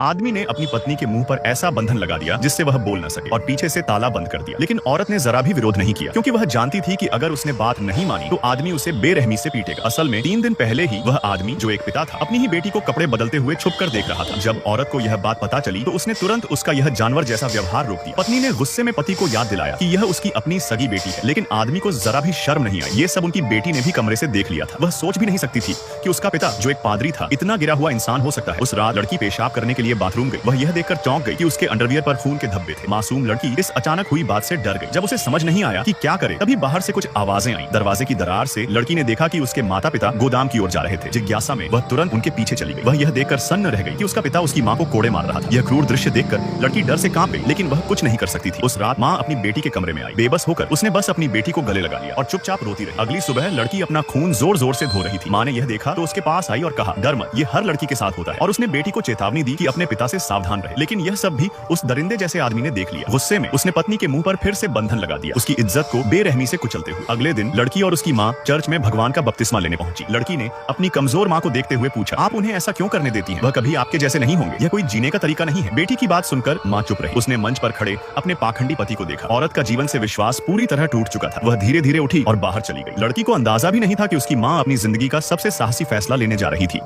आदमी ने अपनी पत्नी के मुंह पर ऐसा बंधन लगा दिया जिससे वह बोल न सके और पीछे से ताला बंद कर दिया। लेकिन औरत ने जरा भी विरोध नहीं किया क्योंकि वह जानती थी कि अगर उसने बात नहीं मानी तो आदमी उसे बेरहमी से पीटेगा। असल में 3 दिन पहले ही वह आदमी, जो एक पिता था, अपनी ही बेटी को कपड़े बदलते हुए छुप कर देख रहा था। जब औरत को यह बात पता चली तो उसने तुरंत उसका यह जानवर जैसा व्यवहार रोक दिया। पत्नी ने गुस्से में पति को याद दिलाया कि यह उसकी अपनी सगी बेटी है, लेकिन आदमी को जरा भी शर्म नहीं आई। ये सब उनकी बेटी ने भी कमरे से देख लिया था। वह सोच भी नहीं सकती थी कि उसका पिता, जो एक पादरी था, इतना गिरा हुआ इंसान हो सकता है। उस रात लड़की पेशाब करने के लिए बाथरूम गई। वह यह देखकर चौंक गई कि उसके अंडरवियर पर खून के धब्बे थे। मासूम लड़की इस अचानक हुई बात से डर गई। जब उसे समझ नहीं आया कि क्या करे, तभी बाहर से कुछ आवाजें आईं। दरवाजे की दरार से लड़की ने देखा कि उसके माता पिता गोदाम की ओर जा रहे थे। जिज्ञासा में वह तुरंत उनके पीछे चली गई। वह यह देखकर सन्न रह गई कि उसका पिता उसकी मां को कोड़े मार रहा था। यह क्रूर दृश्य देखकर लड़की डर से कांप गई, लेकिन वह कुछ नहीं कर सकती थी। उस रात मां अपनी बेटी के कमरे में आई। बेबस होकर उसने बस अपनी बेटी को गले लगा लिया और चुपचाप रोती रही। अगली सुबह लड़की अपना खून जोर जोर से धो रही थी। मां ने यह देखा तो उसके पास आई और कहा, डर मत, ये हर लड़की के साथ होता है। और उसने बेटी को चेतावनी दी कि अपने पिता से सावधान रहे। लेकिन यह सब भी उस दरिंदे जैसे आदमी ने देख लिया। गुस्से में उसने पत्नी के मुंह पर फिर से बंधन लगा दिया, उसकी इज्जत को बेरहमी से कुचलते हुए। अगले दिन लड़की और उसकी मां चर्च में भगवान का बपतिस्मा लेने पहुंची। लड़की ने अपनी कमजोर मां को देखते हुए पूछा, आप उन्हें ऐसा क्यों करने देती हैं? वह कभी आपके जैसे नहीं होंगे। यह कोई जीने का तरीका नहीं है। बेटी की बात सुनकर मां चुप रही। उसने मंच पर खड़े अपने पाखंडी पति को देखा। औरत का जीवन से विश्वास पूरी तरह टूट चुका था। वह धीरे धीरे उठी और बाहर चली गई। लड़की को अंदाजा भी नहीं था कि उसकी मां अपनी जिंदगी का सबसे साहसी फैसला लेने जा रही थी।